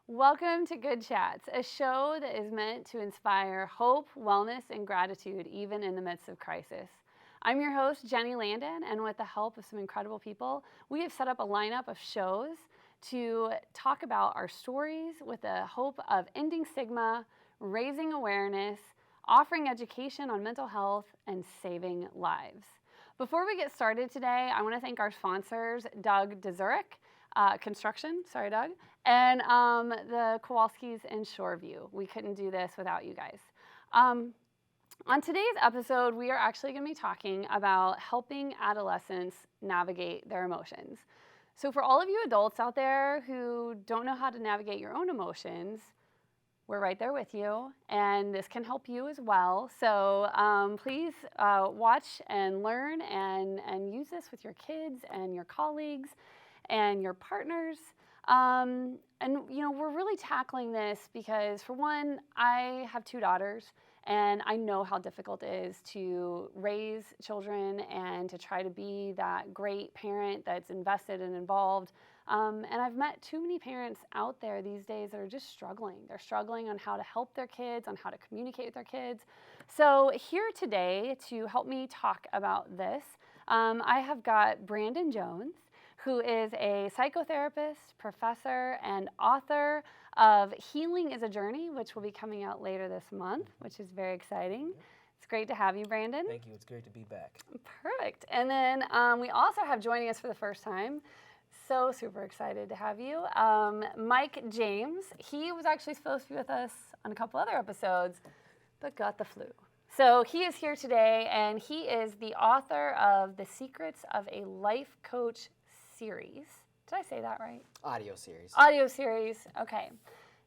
Welcome to Good Chats, a show that is meant to inspire hope, wellness, and gratitude even in the midst of crisis. I'm your host, Jenny Landon, and with the help of some incredible people, we have set up a lineup of shows to talk about our stories with the hope of ending stigma, raising awareness, offering education on mental health, and saving lives. Before we get started today, I want to thank our sponsors, Doug Dezurek, Construction, sorry Doug, and the Kowalskis in Shoreview. We couldn't do this without you guys. On today's episode, we are actually going to be talking about helping adolescents navigate their emotions. So for all of you adults out there who don't know how to navigate your own emotions, we're right there with you, and this can help you as well. So please watch and learn and use this with your kids and your colleagues and your partners. And you know, we're really tackling this because, for one, I have 2 daughters, and I know how difficult it is to raise children and to try to be that great parent that's invested and involved. And I've met too many parents out there these days that are just struggling. They're struggling on how to help their kids, on how to communicate with their kids. So here today to help me talk about this, I have got Brandon Jones, who is a psychotherapist, professor, and author of Healing is a Journey, which will be coming out later this month, which is very exciting. It's great to have you, Brandon. Thank you. It's great to be back. Perfect. And then we also have joining us for the first time, so super excited to have you, Mike James. He was actually supposed to be with us on a couple other episodes, but got the flu. So he is here today, and he is the author of The Secrets of a Life Coach series. Did I say that right? Audio series. Audio series, okay.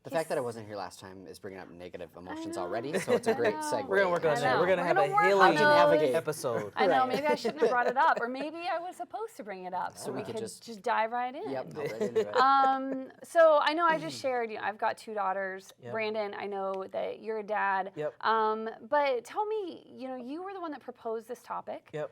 The fact that I wasn't here last time is bringing up negative emotions already, so it's a great segue. We're gonna work on that. We're gonna have a work on healing those. episode. I know, maybe I shouldn't have brought it up, or maybe I was supposed to bring it up, so we we could could just dive right in. Yep, hop right into it. So I know I just shared, you know, I've got 2 daughters. Yep. Brandon, I know that you're a dad. Yep. But tell me, you know, you were the one that proposed this topic. Yep.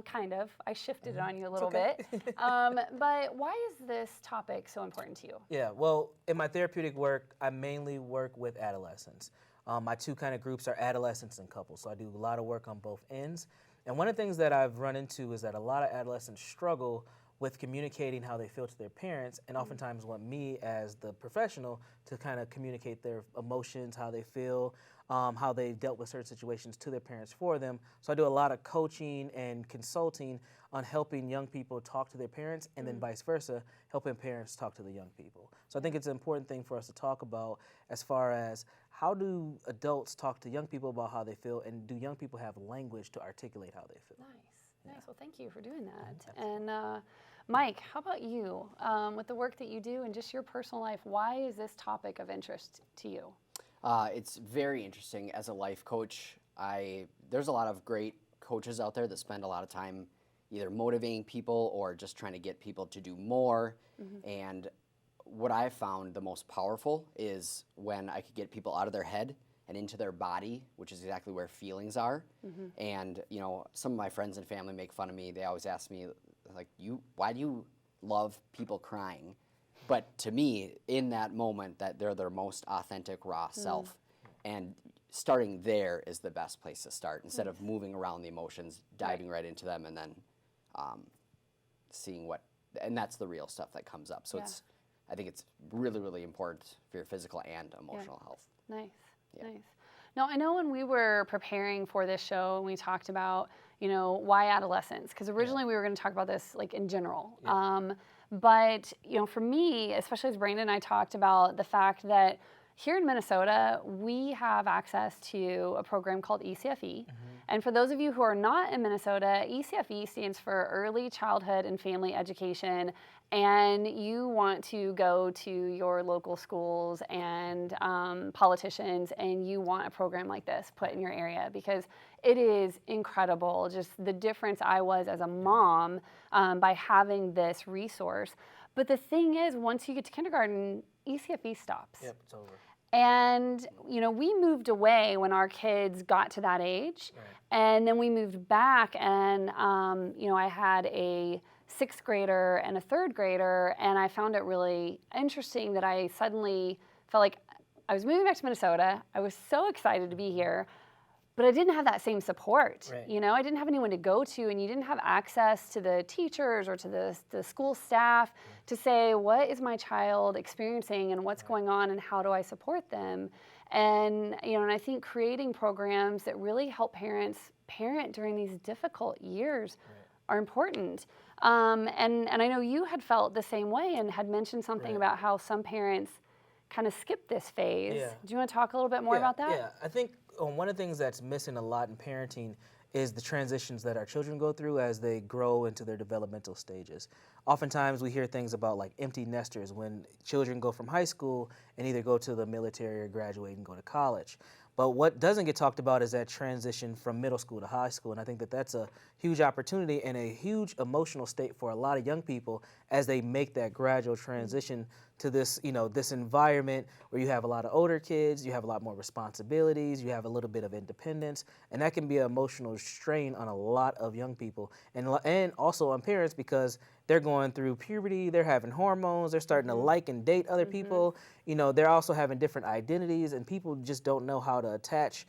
Kind of. I shifted it on you a little okay. bit. But why is this topic so important to you? Yeah. Well, in my therapeutic work, I mainly work with adolescents. My 2 kind of groups are adolescents and couples, so I do a lot of work on both ends. And one of the things that I've run into is that a lot of adolescents struggle with communicating how they feel to their parents, and oftentimes want me as the professional to kind of communicate their emotions, how they feel, how they've dealt with certain situations to their parents for them. So I do a lot of coaching and consulting on helping young people talk to their parents, and then vice versa, helping parents talk to the young people. So I think it's an important thing for us to talk about as far as how do adults talk to young people about how they feel, and do young people have language to articulate how they feel? Nice. Well, thank you for doing that. And Mike, how about you? With the work that you do and just your personal life, why is this topic of interest to you? It's very interesting. As a life coach, there's a lot of great coaches out there that spend a lot of time either motivating people or just trying to get people to do more. And what I've found the most powerful is when I could get people out of their head and into their body, which is exactly where feelings are. And you know, some of my friends and family make fun of me. They always ask me, like, why do you love people crying? But to me, in that moment, that they're their most authentic, raw self. And starting there is the best place to start. Instead of moving around the emotions, diving right into them, and then seeing and that's the real stuff that comes up. So I think it's really, really important for your physical and emotional health. Nice. Now, I know when we were preparing for this show, and we talked about, you know, why adolescents, because originally we were going to talk about this like in general. But, you know, for me, especially as Brandon and I talked about the fact that here in Minnesota, we have access to a program called ECFE. And for those of you who are not in Minnesota, ECFE stands for Early Childhood and Family Education. And you want to go to your local schools and politicians, and you want a program like this put in your area, because it is incredible, just the difference I was as a mom by having this resource. But the thing is, once you get to kindergarten, ECFE stops. Yep, it's over. And, you know, we moved away when our kids got to that age. Right. And then we moved back, and, you know, I had a 6th grader and a 3rd grader, and I found it really interesting that I suddenly felt like I was moving back to Minnesota. I was so excited to be here, but I didn't have that same support. Right. You know, I didn't have anyone to go to, and you didn't have access to the teachers or to the school staff to say, what is my child experiencing and what's going on and how do I support them? And, you know, and I think creating programs that really help parents parent during these difficult years are important. And I know you had felt the same way and had mentioned something about how some parents kind of skip this phase. Yeah. Do you want to talk a little bit more about that? Yeah, I think one of the things that's missing a lot in parenting is the transitions that our children go through as they grow into their developmental stages. Oftentimes we hear things about like empty nesters when children go from high school and either go to the military or graduate and go to college. But what doesn't get talked about is that transition from middle school to high school, and I think that that's a huge opportunity and a huge emotional state for a lot of young people as they make that gradual transition to this, you know, this environment where you have a lot of older kids, you have a lot more responsibilities, you have a little bit of independence, and that can be an emotional strain on a lot of young people and also on parents because they're going through puberty, they're having hormones, they're starting to like and date other people, you know, they're also having different identities, and people just don't know how to attach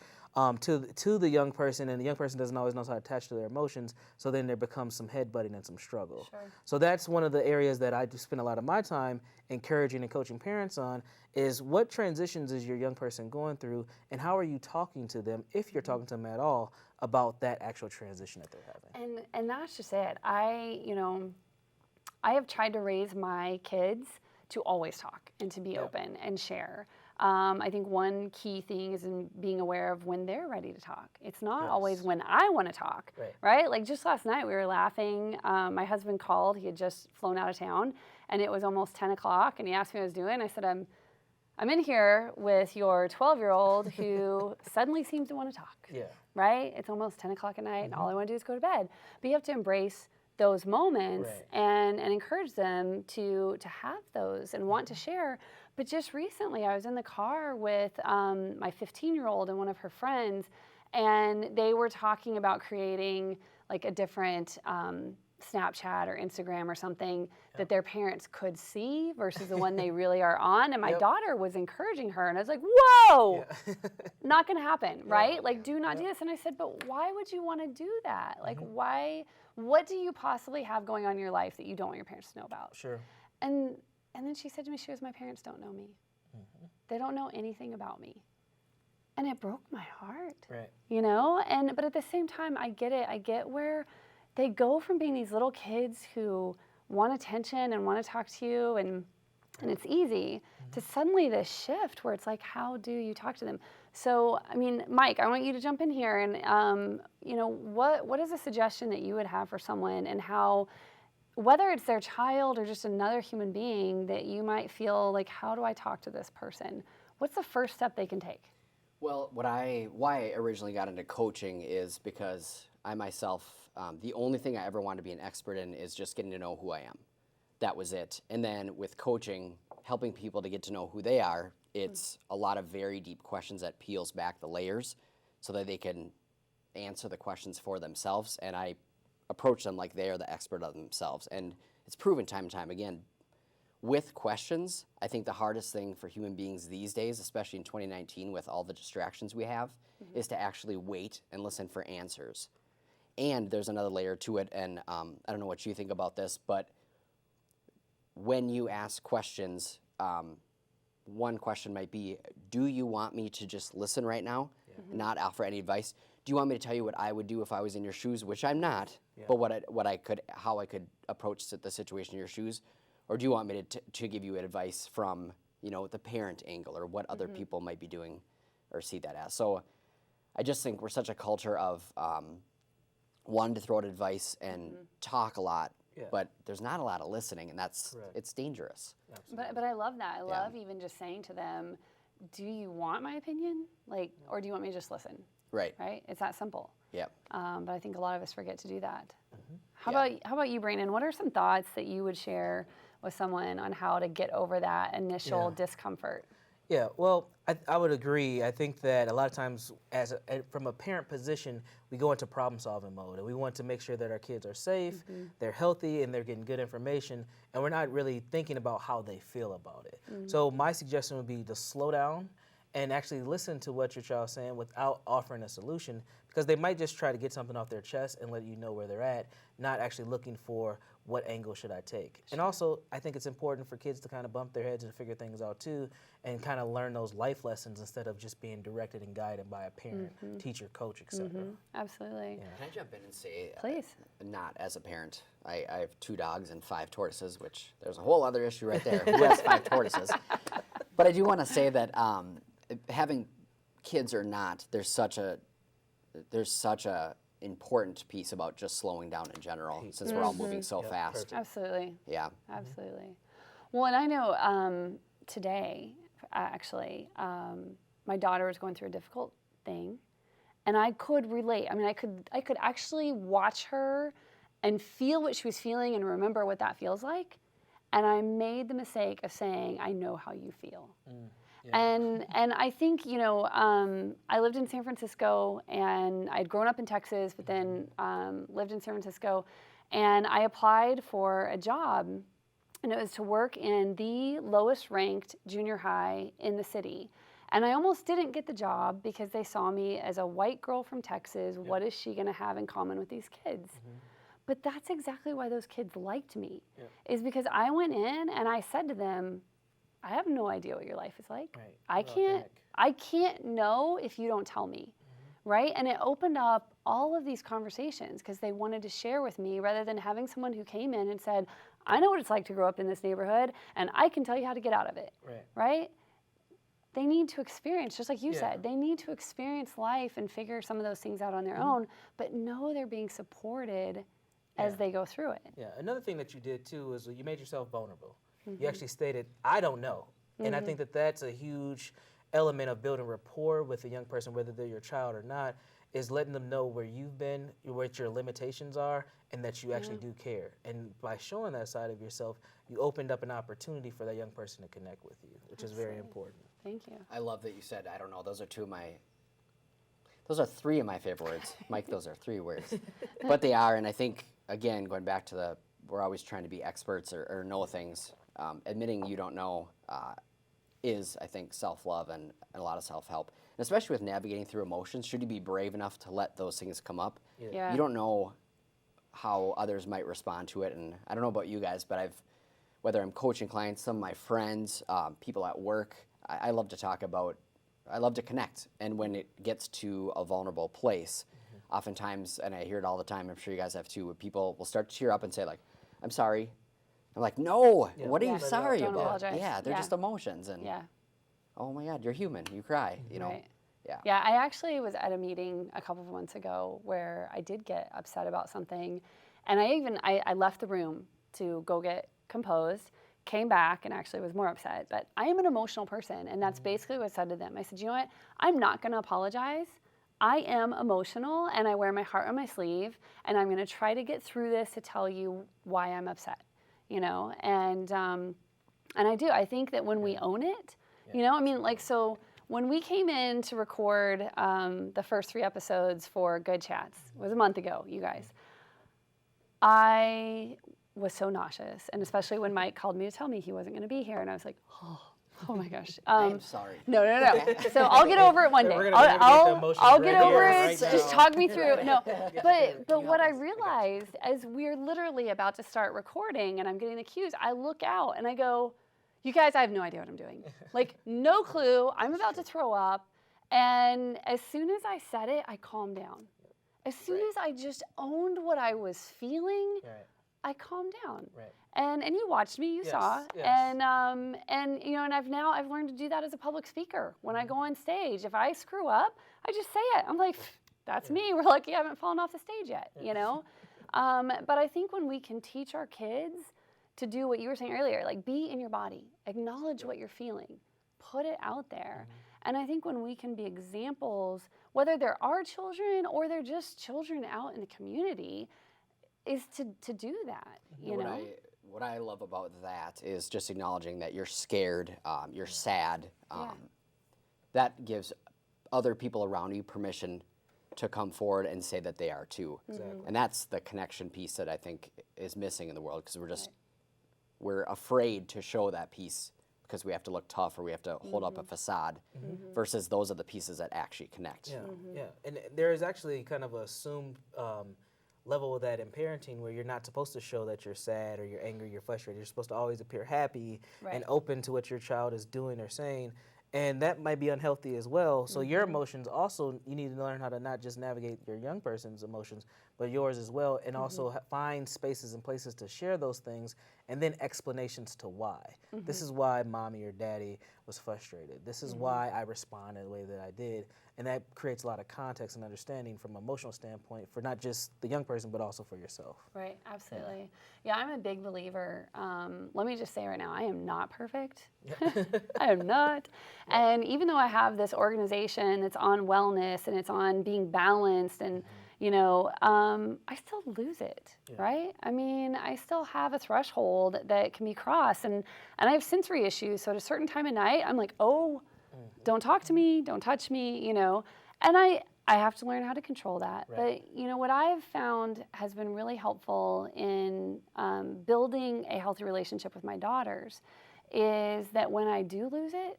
to the young person, and the young person doesn't always know how to attach to their emotions, so then there becomes some headbutting and some struggle. Sure. So that's one of the areas that I do spend a lot of my time encouraging and coaching parents on is what transitions is your young person going through, and how are you talking to them, if you're talking to them at all, about that actual transition that they're having. And that's just it. I have tried to raise my kids to always talk and to be open and share. I think one key thing is in being aware of when they're ready to talk. It's not always when I want to talk, right? Like just last night we were laughing. My husband called. He had just flown out of town, and it was almost 10 o'clock, and he asked me what I was doing. I said, I'm in here with your 12-year-old who suddenly seems to want to talk, right? It's almost 10 o'clock at night, and all I want to do is go to bed. But you have to embrace those moments and encourage them to have those and want to share. But just recently, I was in the car with my 15-year-old and one of her friends, and they were talking about creating like a different Snapchat or Instagram or something that their parents could see versus the one they really are on. And my daughter was encouraging her, and I was like, whoa, not going to happen, right? Like, do not do this. And I said, but why would you want to do that? Like, why? What do you possibly have going on in your life that you don't want your parents to know about? Sure. And then she said to me, she goes, my parents don't know me. They don't know anything about me. And it broke my heart, you know? But at the same time, I get it. I get where they go from being these little kids who want attention and want to talk to you and it's easy to suddenly this shift where it's like, how do you talk to them? So, I mean, Mike, I want you to jump in here and, you know, what is a suggestion that you would have for someone and how, whether it's their child or just another human being that you might feel like, how do I talk to this person? What's the first step they can take? Well, why I originally got into coaching is because I myself, the only thing I ever wanted to be an expert in is just getting to know who I am. That was it. And then with coaching, helping people to get to know who they are, it's a lot of very deep questions that peels back the layers so that they can answer the questions for themselves. And I approach them like they are the expert of themselves. And it's proven time and time again. With questions, I think the hardest thing for human beings these days, especially in 2019 with all the distractions we have, is to actually wait and listen for answers. And there's another layer to it, and I don't know what you think about this, but when you ask questions, one question might be, do you want me to just listen right now and not offer any advice? Do you want me to tell you what I would do if I was in your shoes, which I'm not, but how I could approach the situation in your shoes? Or do you want me to give you advice from, you know, the parent angle or what other people might be doing or see that as? So I just think we're such a culture of wanting to throw out advice and talk a lot, but there's not a lot of listening, and it's dangerous. But I love that. I love even just saying to them, do you want my opinion? Like, or do you want me to just listen? Right. Right? It's that simple. Yeah. But I think a lot of us forget to do that. How about you, Brandon? What are some thoughts that you would share with someone on how to get over that initial discomfort? Yeah, well, I would agree. I think that a lot of times, from a parent position, we go into problem-solving mode, and we want to make sure that our kids are safe, they're healthy, and they're getting good information, and we're not really thinking about how they feel about it. So my suggestion would be to slow down and actually listen to what your child's saying without offering a solution, because they might just try to get something off their chest and let you know where they're at, not actually looking for what angle should I take. And also, I think it's important for kids to kind of bump their heads and figure things out too, and kind of learn those life lessons instead of just being directed and guided by a parent, teacher, coach, etc. Absolutely. Yeah. Can I jump in and say, Please. Not as a parent. I have 2 dogs and 5 tortoises, which there's a whole other issue right there. Who has 5 tortoises? But I do want to say that having kids or not, there's such a important piece about just slowing down in general, since we're all moving so fast. Perfect. Absolutely. Yeah. Absolutely. Well, and I know today, actually, my daughter was going through a difficult thing, and I could relate. I mean, I could actually watch her and feel what she was feeling and remember what that feels like. And I made the mistake of saying, I know how you feel. And I think, I lived in San Francisco, and I'd grown up in Texas, but then lived in San Francisco, and I applied for a job, and it was to work in the lowest ranked junior high in the city. And I almost didn't get the job because they saw me as a white girl from Texas. What is she going to have in common with these kids? But that's exactly why those kids liked me, is because I went in and I said to them, I have no idea what your life is like. Right. I can't know if you don't tell me, right? And it opened up all of these conversations because they wanted to share with me, rather than having someone who came in and said, I know what it's like to grow up in this neighborhood, and I can tell you how to get out of it, right? They need to experience, just like you said, they need to experience life and figure some of those things out on their own, but know they're being supported as they go through it. Yeah, another thing that you did too is you made yourself vulnerable. You actually stated, I don't know. And I think that that's a huge element of building rapport with a young person, whether they're your child or not, is letting them know where you've been, what your limitations are, and that you actually do care. And by showing that side of yourself, you opened up an opportunity for that young person to connect with you, which is very important. Thank you. I love that you said, I don't know. Those are 3 of my favorite words. Mike, those are 3 words. But they are, and I think, again, going back to we're always trying to be experts or know things. Admitting you don't know is, I think, self-love and a lot of self-help. And especially with navigating through emotions, should you be brave enough to let those things come up? Yeah. You don't know how others might respond to it. And I don't know about you guys, but whether I'm coaching clients, some of my friends, people at work, I love to talk about, I love to connect. And when it gets to a vulnerable place, oftentimes, and I hear it all the time, I'm sure you guys have too, where people will start to tear up and say, like, I'm sorry. I'm like, no, what are you sorry Don't about? apologize. Yeah, they're just emotions. And oh my God, you're human. You cry, you know. Right. Yeah. Yeah, I actually was at a meeting a couple of months ago where I did get upset about something. And I left the room to go get composed, came back and actually was more upset. But I am an emotional person, and that's basically what I said to them. I said, you know what? I'm not going to apologize. I am emotional, and I wear my heart on my sleeve, and I'm going to try to get through this to tell you why I'm upset. And I do. I think that when we own it, so when we came in to record the first 3 episodes for Good Chats, it was a month ago, you guys, I was so nauseous, and especially when Mike called me to tell me he wasn't going to be here, and I was like, oh my gosh. I'm sorry. No. So I'll get over it one day. I'll get over it. Just talk me through it. No, but what I realized as we're literally about to start recording and I'm getting the cues, I look out and I go, you guys, I have no idea what I'm doing. Like, no clue. I'm about to throw up. And as soon as I said it, I calmed down. As soon as I just owned what I was feeling, I calmed down. And you watched me, you saw. And and I've learned to do that as a public speaker. When I go on stage, if I screw up, I just say it. I'm like, that's me. We're lucky I haven't fallen off the stage yet, But I think when we can teach our kids to do what you were saying earlier, like be in your body, acknowledge what you're feeling, put it out there. And I think when we can be examples, whether they're our children or they're just children out in the community, is to do that, what I love about that is just acknowledging that you're scared, you're sad. That gives other people around you permission to come forward and say that they are too. Exactly. And that's the connection piece that I think is missing in the world, because we're afraid to show that piece because we have to look tough or we have to hold up a facade, versus those are the pieces that actually connect. Yeah, yeah. And there is actually kind of a assumed level of that in parenting where you're not supposed to show that you're sad or you're angry, you're frustrated. You're supposed to always appear happy and open to what your child is doing or saying. And that might be unhealthy as well. So your emotions also, you need to learn how to not just navigate your young person's emotions, but yours as well, and also find spaces and places to share those things, and then explanations to why. This is why mommy or daddy was frustrated. This is why I responded the way that I did. And that creates a lot of context and understanding from an emotional standpoint for not just the young person, but also for yourself. Right, absolutely. Yeah, I'm a big believer. Let me just say right now, I am not perfect. I am not. And even though I have this organization that's on wellness and it's on being balanced and, you know, I still lose it, right? I mean, I still have a threshold that can be crossed. And I have sensory issues. So at a certain time of night, I'm like, oh, don't talk to me, don't touch me, you know. And I have to learn how to control that. But, you know, what I've found has been really helpful in building a healthy relationship with my daughters is that when I do lose it,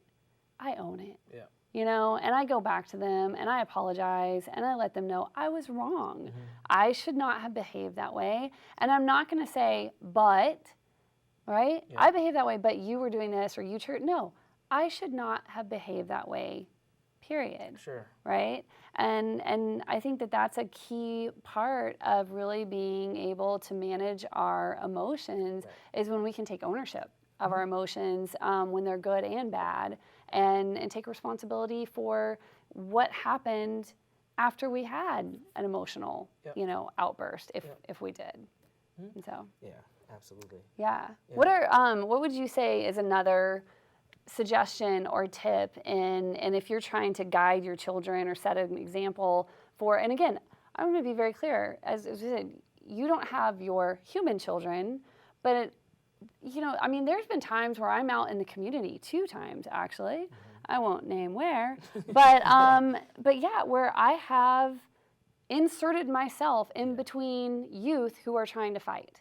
I own it. Yeah. You know, and I go back to them and I apologize and I let them know I was wrong. I should not have behaved that way. And I'm not going to say, but, right? I behaved that way, but you were doing this or you no. I should not have behaved that way, period. Sure. Right? And I think that that's a key part of really being able to manage our emotions is when we can take ownership of our emotions when they're good and bad and take responsibility for what happened after we had an emotional, you know, outburst if we did. And so. Yeah, absolutely. Yeah. What would you say is another suggestion or tip and if you're trying to guide your children or set an example for, and again, I'm going to be very clear, as I said, you don't have your human children, but you know, I mean, there's been times where I'm out in the community, 2 times actually, I won't name where, but yeah, where I have inserted myself in between youth who are trying to fight.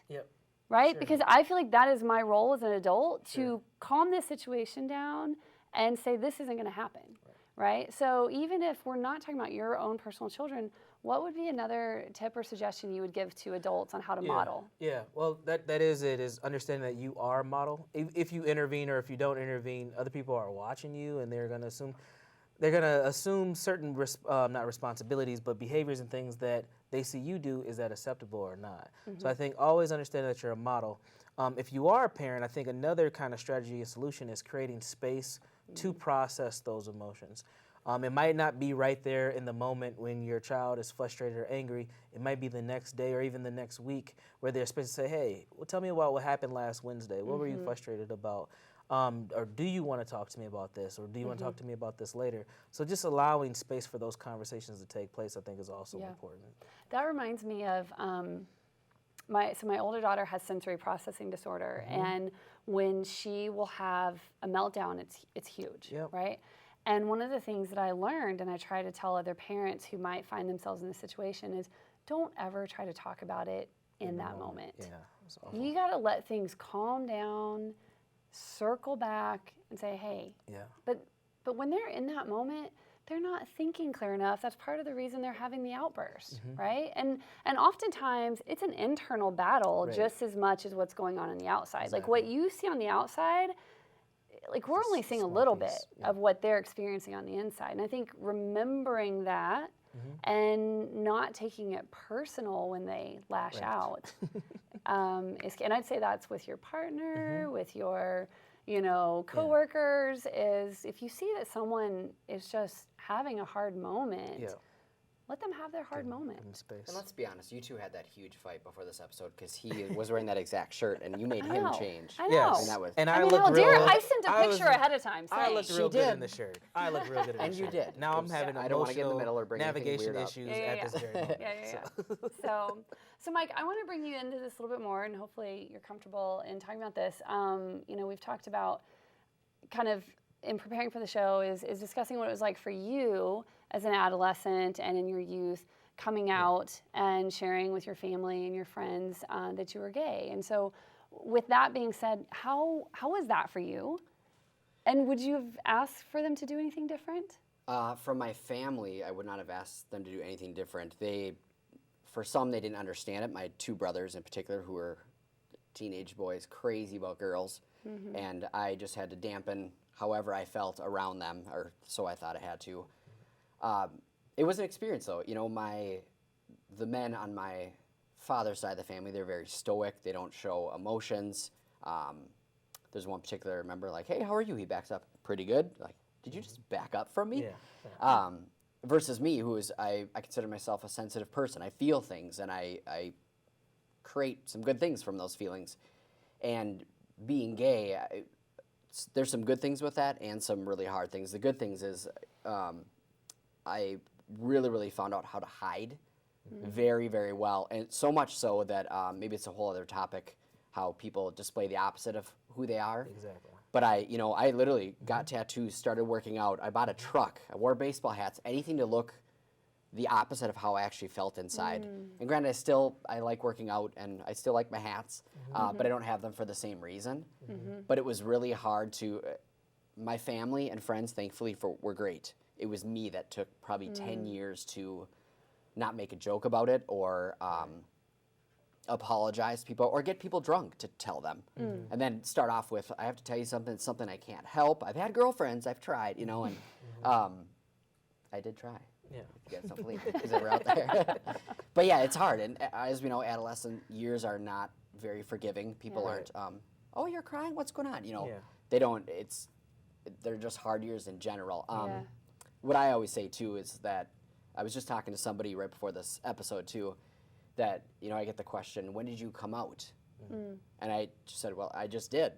Right? Sure. Because I feel like that is my role as an adult to calm this situation down and say this isn't going to happen. Right? So even if we're not talking about your own personal children, what would be another tip or suggestion you would give to adults on how to model? Yeah, well, that is it, is understanding that you are a model. If you intervene or if you don't intervene, other people are watching you and they're going to assume certain, not responsibilities, but behaviors and things that they see you do, is that acceptable or not? So I think always understand that you're a model. If you are a parent, I think another kind of strategy and solution is creating space to process those emotions. It might not be right there in the moment when your child is frustrated or angry. It might be the next day or even the next week where they're supposed to say, hey, well, tell me about what happened last Wednesday. What were you frustrated about? Or do you want to talk to me about this? Or do you want to talk to me about this later? So just allowing space for those conversations to take place, I think, is also important. That reminds me of my older daughter has sensory processing disorder, and when she will have a meltdown, it's huge, right? And one of the things that I learned, and I try to tell other parents who might find themselves in this situation, is don't ever try to talk about it in that moment. Yeah, you got to let things calm down, circle back and say, hey, but when they're in that moment, they're not thinking clear enough. That's part of the reason they're having the outburst, right? And oftentimes it's an internal battle just as much as what's going on the outside. Like what you see on the outside, like we're only seeing a little bit of what they're experiencing on the inside. And I think remembering that and not taking it personal when they lash out. And I'd say that's with your partner, with your, you know, coworkers, is if you see that someone is just having a hard moment, let them have their hard moment. Give 'em space. And let's be honest, you two had that huge fight before this episode because he was wearing that exact shirt and you made him change. I know. Yes. And that was, And I I mean, looked how real. dare I sent a I picture was- ahead of time I saying looked She real good in did. the shirt. I looked real good in the And you shirt. did. Now I'm having I don't wanna get in the emotional middle or bring anything navigation weird up. issues Yeah, at yeah, this very moment. Yeah. So Mike, I want to bring you into this a little bit more, and hopefully you're comfortable in talking about this. We've talked about kind of in preparing for the show is discussing what it was like for you as an adolescent and in your youth coming out and sharing with your family and your friends that you were gay. And so with that being said, how was that for you? And would you have asked for them to do anything different? From my family, I would not have asked them to do anything different. For some, they didn't understand it. My two brothers in particular, who were teenage boys, crazy about girls, and I just had to dampen however I felt around them, or so I thought I had to. It was an experience, though. You know, the men on my father's side of the family, they're very stoic. They don't show emotions. There's one particular, I remember, like, hey, how are you? He backs up, pretty good. Like, did you just back up from me? Yeah. Versus me, who is, I consider myself a sensitive person. I feel things, and I create some good things from those feelings. And being gay, there's some good things with that and some really hard things. The good things is I really, really found out how to hide very, very well. And so much so that maybe it's a whole other topic, how people display the opposite of who they are. Exactly. But I literally got tattoos, started working out. I bought a truck. I wore baseball hats, anything to look the opposite of how I actually felt inside. And granted, I like working out and I still like my hats, but I don't have them for the same reason. But it was really hard my family and friends, thankfully, were great. It was me that took probably 10 years to not make a joke about it or apologize to people or get people drunk to tell them. And then start off with, I have to tell you something, it's something I can't help. I've had girlfriends, I've tried, and I did try. Yeah. You guys don't believe it because they were out there. But yeah, it's hard. And as we know, adolescent years are not very forgiving. People aren't, oh, you're crying? What's going on? They don't, they're just hard years in general. What I always say too is that I was just talking to somebody right before this episode too, that, I get the question, when did you come out? And I just said, well, I just did.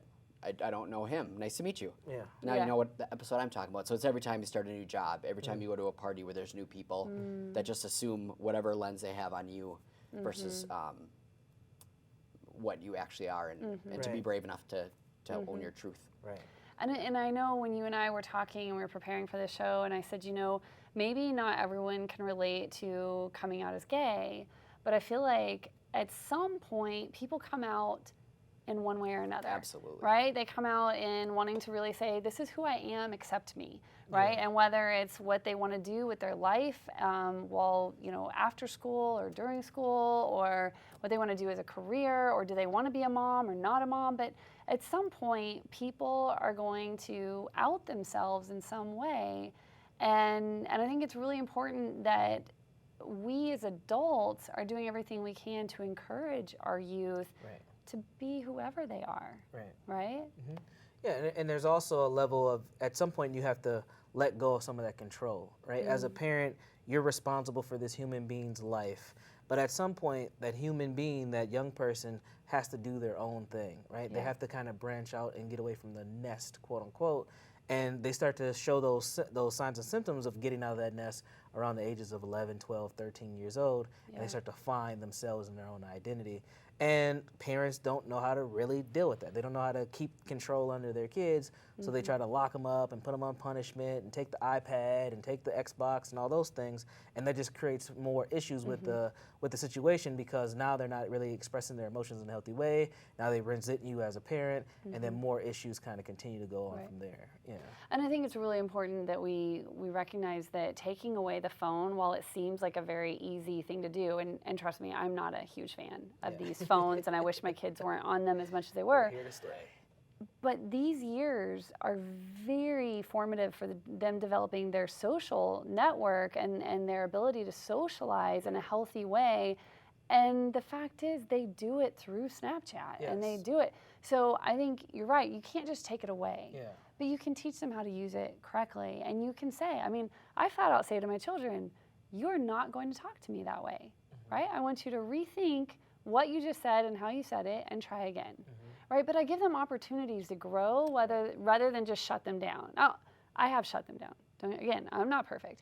I don't know him. Nice to meet you. Yeah. Now you know what the episode I'm talking about. So it's every time you start a new job, every time you go to a party where there's new people that just assume whatever lens they have on you versus what you actually are and to be brave enough to own your truth. Right. And I know when you and I were talking and we were preparing for the show, and I said, maybe not everyone can relate to coming out as gay, but I feel like at some point people come out in one way or another. Absolutely. Right? They come out in wanting to really say, this is who I am, accept me. Right? And whether it's what they want to do with their life while, after school or during school, or what they want to do as a career, or do they want to be a mom or not a mom, but at some point people are going to out themselves in some way. And I think it's really important that we as adults are doing everything we can to encourage our youth to be whoever they are. Right? Yeah, and there's also a level of, at some point you have to let go of some of that control, right? As a parent, you're responsible for this human being's life. But at some point, that human being, that young person, has to do their own thing, right? They have to kind of branch out and get away from the nest, quote unquote. And they start to show those signs and symptoms of getting out of that nest around the ages of 11, 12, 13 years old, and they start to find themselves in their own identity. And parents don't know how to really deal with that. They don't know how to keep control under their kids, so they try to lock them up and put them on punishment and take the iPad and take the Xbox and all those things, and that just creates more issues with the situation, because now they're not really expressing their emotions in a healthy way. Now they resent you as a parent, and then more issues kind of continue to go on from there. Yeah. And I think it's really important that we recognize that taking away the phone, while it seems like a very easy thing to do, and trust me, I'm not a huge fan of these phones, and I wish my kids weren't on them as much as they were. Here to stay. But these years are very formative for them developing their social network and their ability to socialize in a healthy way. And the fact is, they do it through Snapchat, and they do it. So I think you're right. You can't just take it away. But you can teach them how to use it correctly. And you can say, I flat out say to my children, you're not going to talk to me that way, right? I want you to rethink what you just said and how you said it and try again, right? But I give them opportunities to grow rather than just shut them down. Now, I have shut them down. Again, I'm not perfect,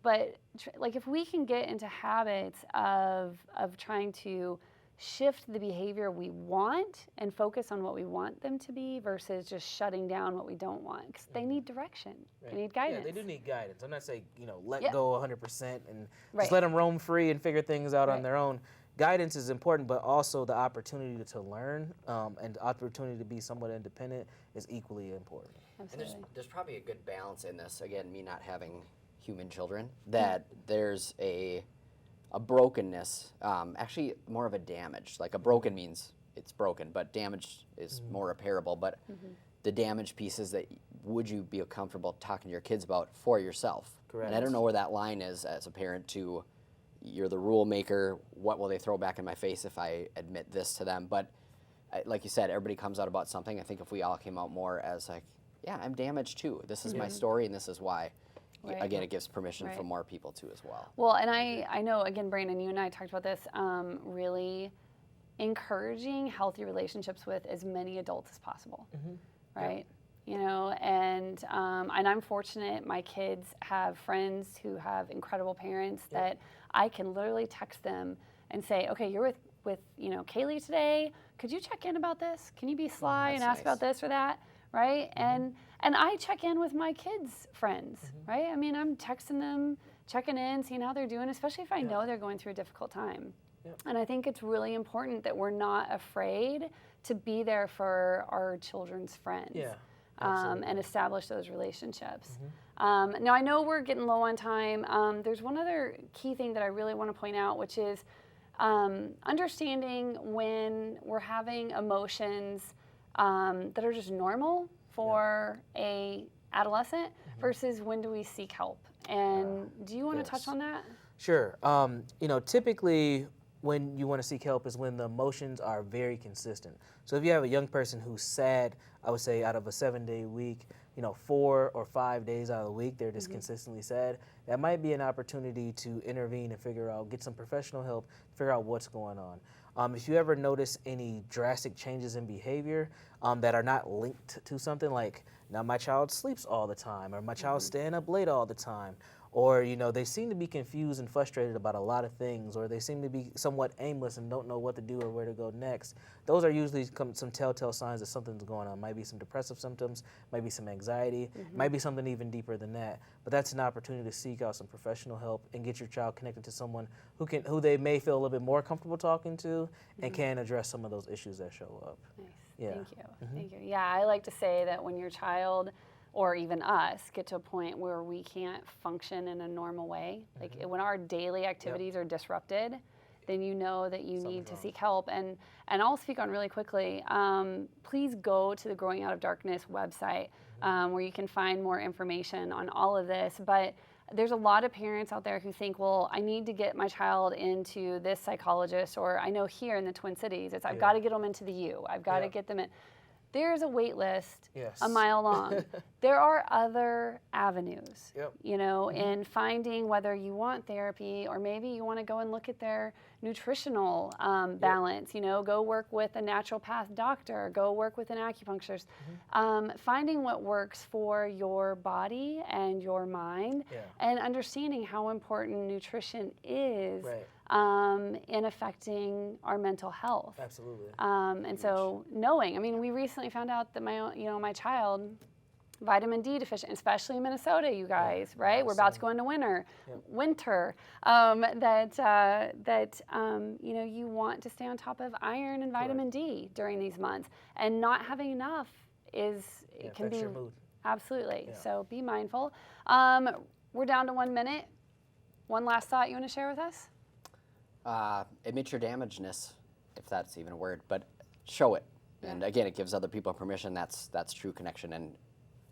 but like if we can get into habits of trying to shift the behavior we want and focus on what we want them to be versus just shutting down what we don't want, because they need direction, they need guidance. Yeah, they do need guidance. I'm not saying, let go 100% and Right. just let them roam free and figure things out on their own. Guidance is important, but also the opportunity to learn and the opportunity to be somewhat independent is equally important. Absolutely. And there's probably a good balance in this. Again, me not having human children, that there's a brokenness, actually more of a damage. Like a broken means it's broken, but damage is more repairable. But the damage pieces that would you be comfortable talking to your kids about for yourself? Correct. And I don't know where that line is as a parent to, you're the rule maker, what will they throw back in my face if I admit this to them? But like you said, everybody comes out about something. I think if we all came out more as like, yeah, I'm damaged too. This is my story and this is why. Right. Again, it gives permission for more people too as well. Well, and I know, again, Brandon, you and I talked about this, really encouraging healthy relationships with as many adults as possible, right? And I'm fortunate. My kids have friends who have incredible parents that I can literally text them and say, okay, you're with Kaylee today. Could you check in about this? Can you be sly and ask about this or that, right? And I check in with my kids' friends, right? I mean, I'm texting them, checking in, seeing how they're doing, especially if I know they're going through a difficult time. And I think it's really important that we're not afraid to be there for our children's friends. And establish those relationships. Now, I know we're getting low on time. There's one other key thing that I really want to point out, which is understanding when we're having emotions that are just normal for a adolescent versus when do we seek help. And do you want to touch on that? Sure. Typically when you want to seek help is when the emotions are very consistent. So if you have a young person who's sad, I would say out of a 7-day week, 4 or 5 days out of the week, they're just consistently sad. That might be an opportunity to intervene and get some professional help, figure out what's going on. If you ever notice any drastic changes in behavior that are not linked to something like, now my child sleeps all the time, or my child's staying up late all the time, or they seem to be confused and frustrated about a lot of things, or they seem to be somewhat aimless and don't know what to do or where to go next. Those are usually some telltale signs that something's going on. Might be some depressive symptoms, might be some anxiety, might be something even deeper than that. But that's an opportunity to seek out some professional help and get your child connected to someone who they may feel a little bit more comfortable talking to and can address some of those issues that show up. Nice. Yeah. Thank you. Thank you. Yeah, I like to say that when your child or even us get to a point where we can't function in a normal way, like when our daily activities are disrupted, then you know that you need to seek help. And I'll speak on really quickly. Please go to the Growing Out of Darkness website where you can find more information on all of this. But there's a lot of parents out there who think, well, I need to get my child into this psychologist, or I know here in the Twin Cities, it's I've got to get them into the U. I've got to get them in. There's a wait list a mile long. There are other avenues, in finding whether you want therapy or maybe you want to go and look at their nutritional balance, go work with a naturopath doctor, go work with an acupuncturist. Finding what works for your body and your mind and understanding how important nutrition is in affecting our mental health. Absolutely. And so knowing, we recently found out that my child, vitamin D deficient, especially in Minnesota, you guys, right? We're about to go into winter. You want to stay on top of iron and vitamin D during these months, and not having enough can be your mood. Absolutely. So be mindful. We're down to 1 minute. One last thought you want to share with us? Admit your damagedness, if that's even a word, but show it. And again, it gives other people permission. That's true connection. And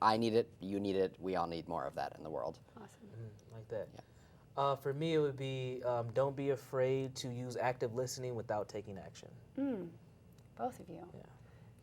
I need it, you need it, we all need more of that in the world. Awesome. Like that. Yeah. For me, it would be don't be afraid to use active listening without taking action. Both of you. Yeah.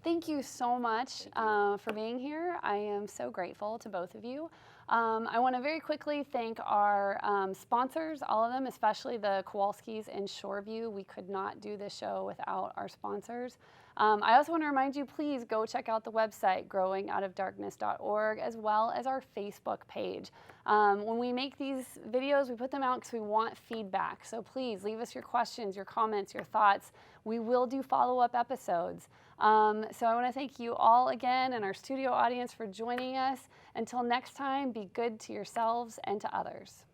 Thank you so much for being here. I am so grateful to both of you. I want to very quickly thank our sponsors, all of them, especially the Kowalskis in Shoreview. We could not do this show without our sponsors. I also want to remind you, please go check out the website, growingoutofdarkness.org, as well as our Facebook page. When we make these videos, we put them out because we want feedback. So please leave us your questions, your comments, your thoughts. We will do follow-up episodes. So I want to thank you all again and our studio audience for joining us. Until next time, be good to yourselves and to others.